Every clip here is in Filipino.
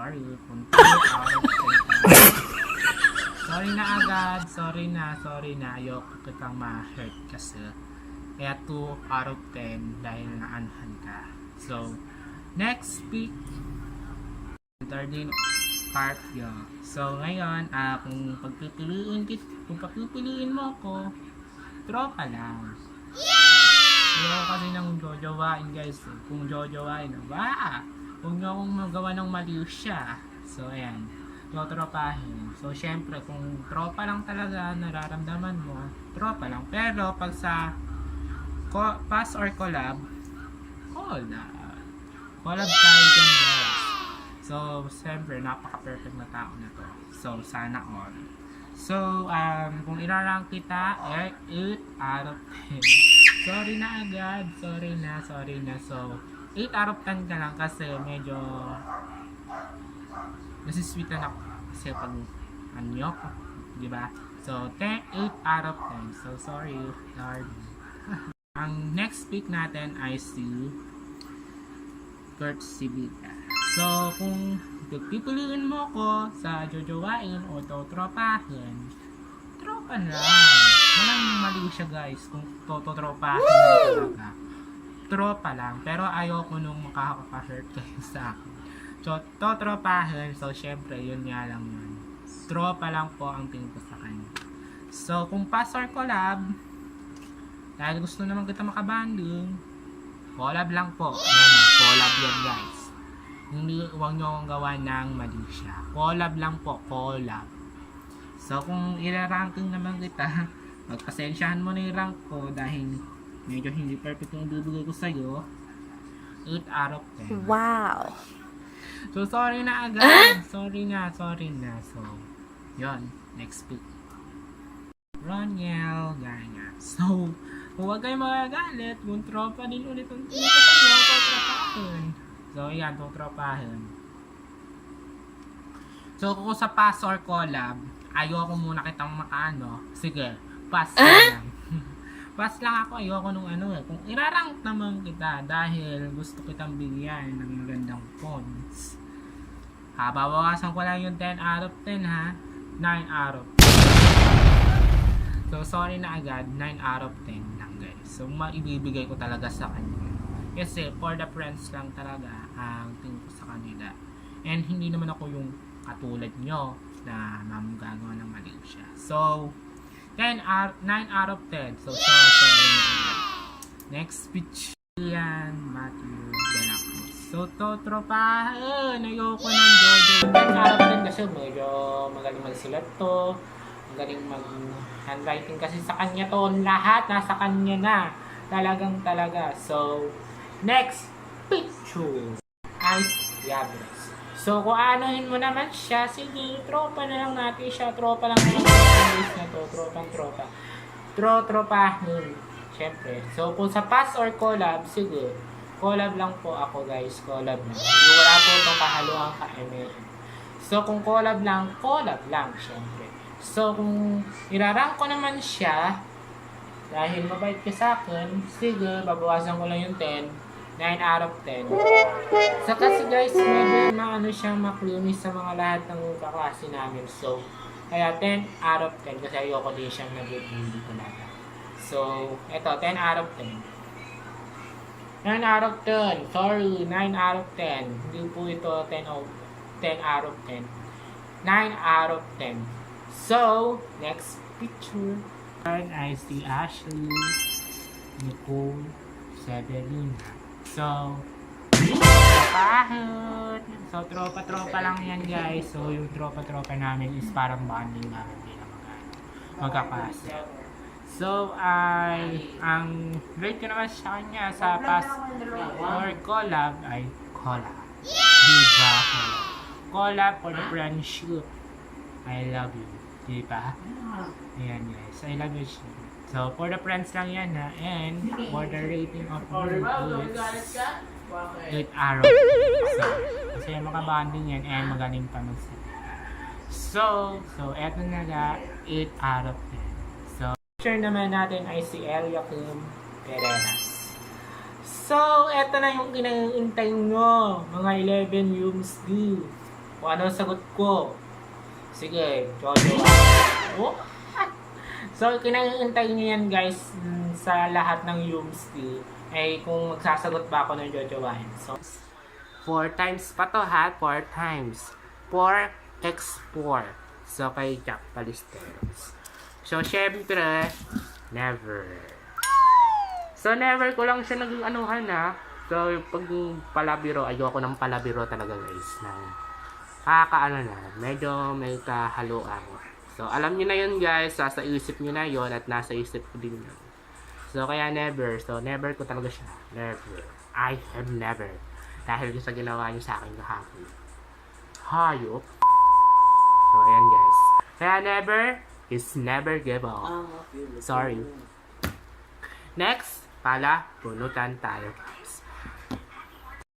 sorry kung 2 out of 10 sorry na agad, sorry na, ayoko kitang ma-hurt kasi kaya 2 out of 10 dahil naanhan ka. So, next pick, Tardin Carpio. So, ngayon, kung pagpipiliin mo ako, tropa lang. Ayoko kasi ng jojowain guys. Kung jojowain, huwag nyo akong magawa ng maliw siya. So, ayan. Tropahin. So, syempre, kung tropa lang talaga nararamdaman mo, tropa lang. Pero, pag sa pass or collab tayo dyan guys. So, syempre, napaka-perfect na tao na to. So, sana all. So, kung irarank kita, 8 out of 10. Sorry na agad. Sorry na. So, 8 out of 10 ka lang kasi medyo nasisweetan ako kasi pag anyok, di ba? So, 8 out of 10. So, sorry, Lord. Ang next pick natin ay si Kurt Sibita. So, kung pipiliin mo ko sa jojowain o tropahin, tropa lang. Walang mali siya guys kung tropahin lang talaga. Tropa lang. Pero ayoko nung makaka-hurt kayo sa akin. So, tropahin. So, syempre, yun nga lang yun. Tropa lang po ang tingin ko sa kanya. So, kung pass or collab, dahil gusto naman kita makabanding, collab lang po. Yan na, collab yan guys. Hindi, huwag nyo akong gawa ng mali siya. Collab lang po, collab. So, kung iraranking naman kita, magpasensyahan mo na yung rank ko dahil medyo hindi perfect yung bibigay ko sa'yo. 8 out of 10. Wow! So, sorry na agad. Sorry na. So, yun. Next pick. Roniel Ganya. So, huwag kayo magagalit kung tropa din ulit ang tingin ko sa'yo, tropahin. So, yan, tropahin. So, kung sa pass or collab, ayoko muna kitang makaano. Sige, pass lang. Pass lang ako, ayoko nung kung irarank naman kita dahil gusto kitang bigyan ng magandang points. Babawasan ko lang yung 10 out of 10 ha. 9 out of 10. So, sorry na agad, 9 out of 10 lang guys. So, maibibigay ko talaga sa kanya. Kasi, for the friends lang talaga ang tingin ko sa kanila. And, hindi naman ako yung katulad nyo na gagawa ng mali siya. So, 9 out of 10. So, sorry na agad. Next speech. Yan, Matthew Delacruz. So, tropahin. Ayoko ng Jojo. 10 out of 10 kasi medyo magaling magsulat to. Magaling mag-handwriting kasi sa kanya to. Lahat nasa kanya na. Talaga. So, next picture. Ice Yabres. So, kung anohin mo naman siya, sige, tropa na lang natin siya. Tropa lang naman na to. Tropa. Tropahin. Siyempre. So, kung sa pass or collab, sige. Collab lang po ako guys. Collab lang. Wala po itong kahaluan ka-ML. So, kung collab lang, siyempre. So, kung irarank ko naman siya, dahil mabait ka sa akin, sige, babawasan ko lang yung 10. 9 out of 10. So, kasi guys, medyo siyang maklumis sa mga lahat ng kaklase namin. So, kaya 10 out of 10 kasi ayoko din siyang nag-bully talaga. So, eto, 10 out of 10. 9 out of 10. Sorry, 9 out of 10. Hindi po ito 10 out of 10. 9 out of 10. So, next picture. And I see Ashley, Nicole, Severina. So, tropahin. So, tropa lang yan guys. So, yung tropa namin is parang bonding na hindi na magkakasa. So, ang rate ko naman sa kanya sa pass or collab ay collab. Diba? Collab for the friendship. I love you. Diba? Ayan guys. I love you. So, for the friends lang yan ha. And, for the rating of you is 8 arrow. So, kasi makabanding yan and magaling pa magsalita. So, eto na nga, 8 out of 10. So, picture naman natin ay si Eliakim Pereras. So, eto na yung kinahintay nyo, mga 11 rooms do. Kung ano sagot ko. Sige, Jojo. Oh? So, kinahihintay nyo yan guys sa lahat ng Yumski. Eh, kung magsasagot ba ako ng Jojo Wine. So, 4 times pa to ha. 4 times. 4x4. So, kay Jack Palesteros. So, syempre, never. So, never ko lang siya naging anuhan ha. So, pag palabiro, ayoko ng palabiro talaga guys. Nakakaano na, medyo may kahaluan. So, alam niyo na yun guys, sa isip niyo na yun at nasa isip ko din yun. So, kaya never. So, never ko talaga siya. Never. I have never. Dahil sa ginawa niyo sa akin kahapon. Hayop. So, ayan guys. Kaya never is never give up. Sorry. Next, pala, bunutan tayo guys.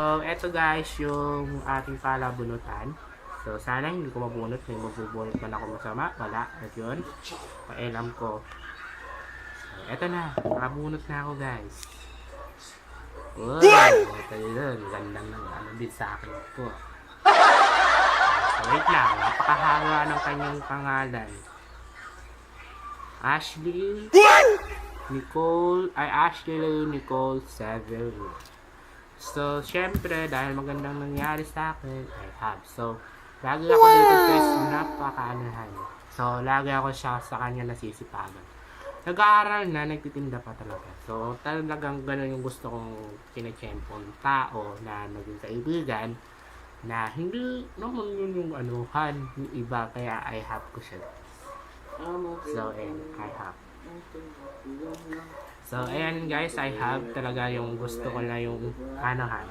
So, eto guys, yung ating pala bunutan. So, sana hindi ko mabunot. May mabubunot man ako masama. Wala. At yun. Pailam ko. So, eto na. Nakabunot na ako, guys. Uy! Ito yun. Gandang ng ano din sa akin po. So, wait lang. Napakahanga ng kanyang pangalan. Ashley Nicole Severin. So, syempre, dahil magandang nangyari sa akin, I have. So, lagi ako dito guys, napakaanahan. So, lagi ako siya sa kanya nasisipagan. Nag-aaral na, nagtitinda pa talaga. So, talagang gano'n yung gusto kong kinachempong tao na naging kaibigan na hindi naman yun yung anuhan yung iba, kaya I have ko siya. So, and I have. So, ayan guys, I have talaga yung gusto ko na yung anuhan.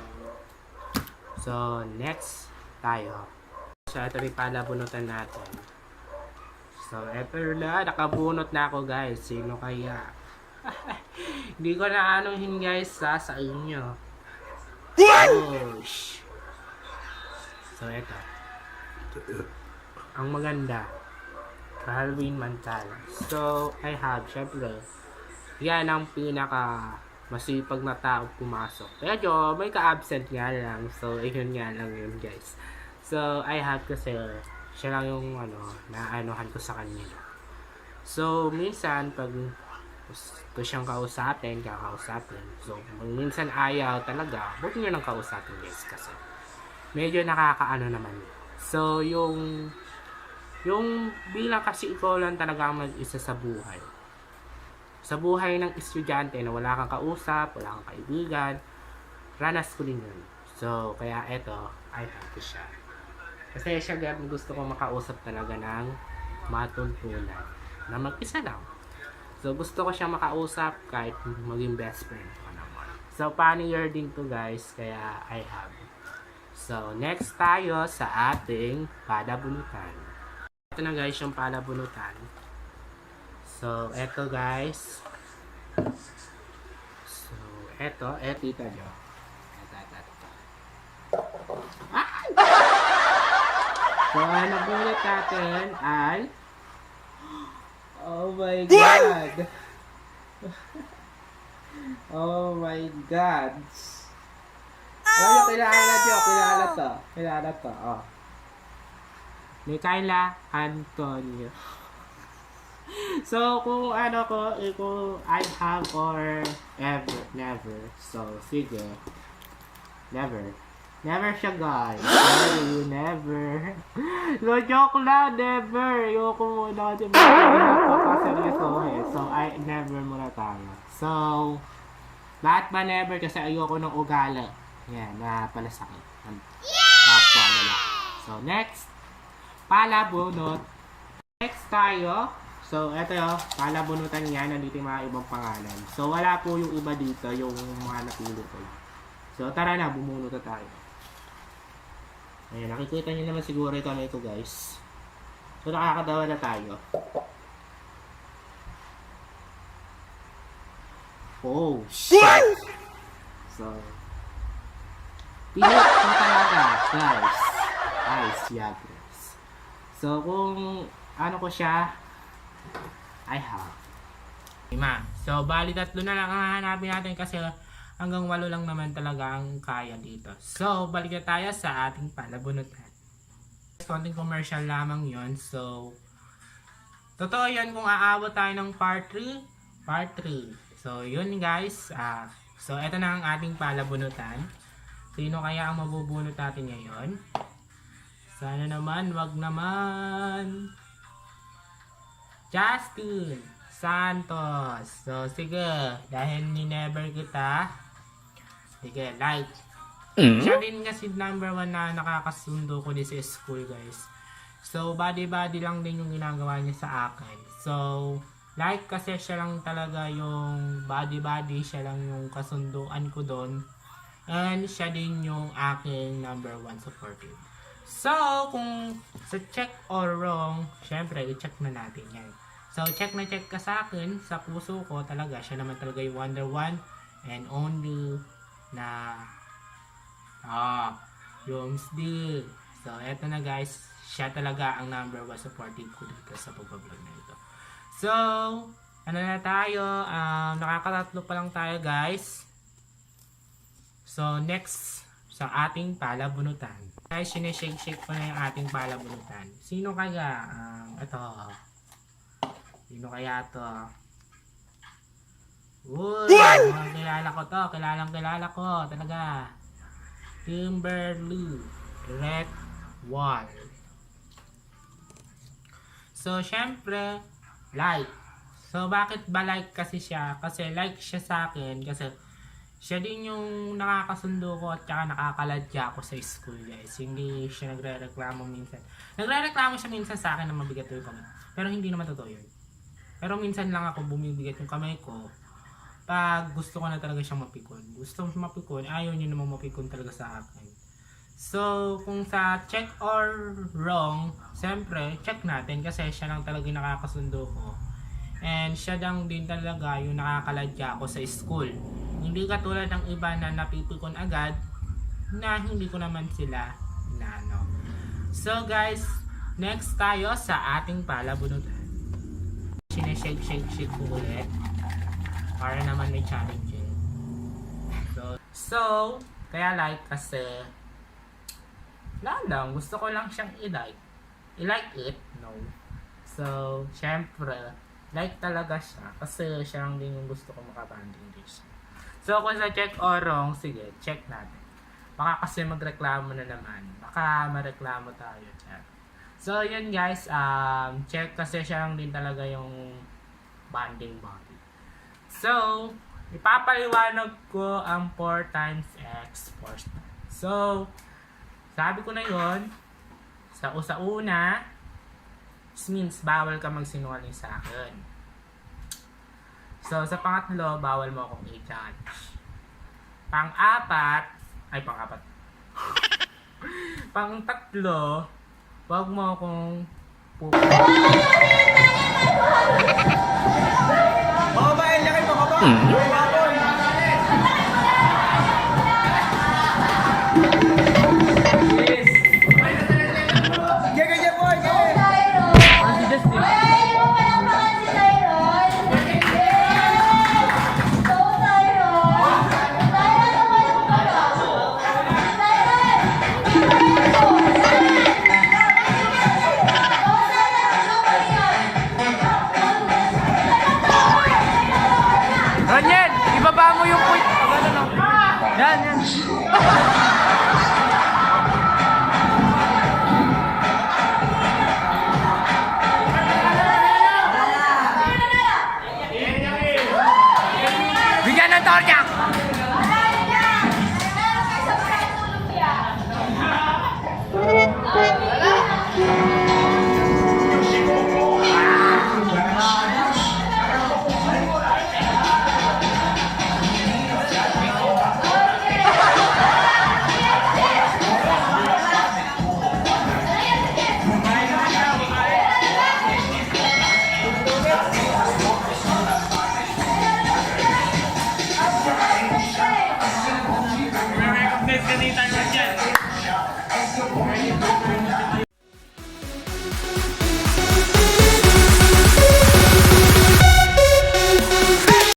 So, next tayo. So, ito rin pala bunutan natin. So, eto na. Nakabunot na ako, guys. Sino kaya? Hindi ko na anuhin, guys, sa inyo. Push. So, eto. Ang maganda. Halloween Mantala. So, I have, syempre, yan ang pinaka masipag na tao pumasok. Medyo, may ka-absent nga lang. So, yun nga lang yun, guys. So, I have kasi siya lang yung naanuhan ko sa kanya. So, minsan pag gusto siyang kausapin. So, minsan ayaw talaga, huwag nyo nang kausapin guys kasi medyo nakakaano naman. So, yung bilang kasi ikaw lang talaga mag-isa sa buhay. Sa buhay ng estudyante na wala kang kausap, wala kang kaibigan, ranas ko din yun. So, kaya eto, I have to siya. Kasi siya gusto ko makausap talaga ng matuntunan na mag-isa lang. So, gusto ko siya makausap kahit maging best friend ko naman. So, funny year din to guys, kaya I have. So, next tayo sa ating palabunutan. Ito na guys yung palabunutan. So, eto guys. So, eto dito nyo. So, ang nabunot natin ay oh my God! Oh my God! Ano, kilala to. Oh. Micaela Antonio. So, kung kung I have or ever, never. So, sige. Never. Never siya guys. Never. No, joke lang, never. Ayoko muna kasi magpapaseryoso eh. So, I never muna tayo. So, lahat ba never kasi ayoko ng ugali. Yan, na pala sakit. So, next. Palabunot. Next tayo. So, eto yung palabunutan niya. Nandito yung mga ibang pangalan. So, wala po yung iba dito, yung mga napili ko. So, tara na, bumunot na tayo. Ayan, nakikita nyo naman siguro ito na ito guys. So, nakakatawa na tayo. Oh, shit! So, pinot ko talaga, guys. Yeah, guys. So, kung ano ko siya, I have. 5. So, bali 3 na lang ang hahanapin natin kasi hanggang 8 lang naman talaga ang kaya dito. So, balik na tayo sa ating palabunutan. Konting commercial lamang yon. So, totoo yan kung aabot tayo ng part 3. Part 3. So, yun guys. So, eto na ang ating palabunutan. Sino kaya ang mabubunot natin ngayon? Sana naman, wag naman. Justin Santos. So, sige. Dahil ni-never kita. Sige, like. Siya din kasi number 1 na nakakasundo ko din sa school, guys. So, body-body lang din yung ginagawa niya sa akin. So, like kasi siya lang talaga yung body-body. Siya lang yung kasunduan ko doon. And siya din yung aking number 1 supportive. So, kung sa check or wrong, syempre, i-check na natin yan. So, check na check ka sa akin, sa puso ko talaga, siya naman talaga yung Wonder One and only na yung still. So, eto na guys, siya talaga ang number 1 supportive ko dito sa pag-vlog na ito. So, ano na tayo, nakakatatlo pa lang tayo guys. So, next sa ating palabunutan. Guys, sinishake-shake ko na yung ating palabunutan. Sino kaya? Ito. Sino kaya to? Uy! Kilala ko to. Kilala ko. Talaga. Kimberly Red Wall. So, syempre, like. So, bakit ba like kasi siya? Kasi like siya sa akin. Kasi siya din yung nakakasundo ko at saka nakakaladya ako sa school, guys. Hindi siya nagre-reklamo minsan. Nagre-reklamo siya minsan sa akin na mabigat yung kamay. Pero hindi naman totoo yun. Pero minsan lang ako bumibigat yung kamay ko pag gusto ko na talaga siyang mapikon. Gusto ko siyang mapikon, ayaw niya naman mapikon talaga sa akin. So, kung sa check or wrong, siyempre, check natin kasi siya lang talaga yung nakakasundo ko. And siya lang din talaga yung nakakaladya ako sa school. Hindi katulad ng iba na napipikon agad na hindi ko naman sila inaano. So guys, next tayo sa ating palabunutan. Sineshake-shake ko ulit para naman may challenging. So kaya like kasi lang, gusto ko lang siyang i-like. I-like it, no. So, syempre, like talaga siya kasi siya lang din yung gusto ko makabanding siya. So, kung sa check or wrong, sige, check natin. Baka kasi magreklamo na naman. Baka mareklamo tayo. So, yun guys, check kasi siya lang din talaga yung banding body. So, ipapaliwanag ko ang 4 times X force. So, sabi ko na yun, sa una, means bawal ka magsinungaling sa akin. So, sa pangatlo, bawal mo akong i-judge. Pang-apat, pang-tatlo, wag mo akong Makabayan niya kayo, makaba! Ganyan po, ganyan! Ronyen, ibaba mo yung point. Yan.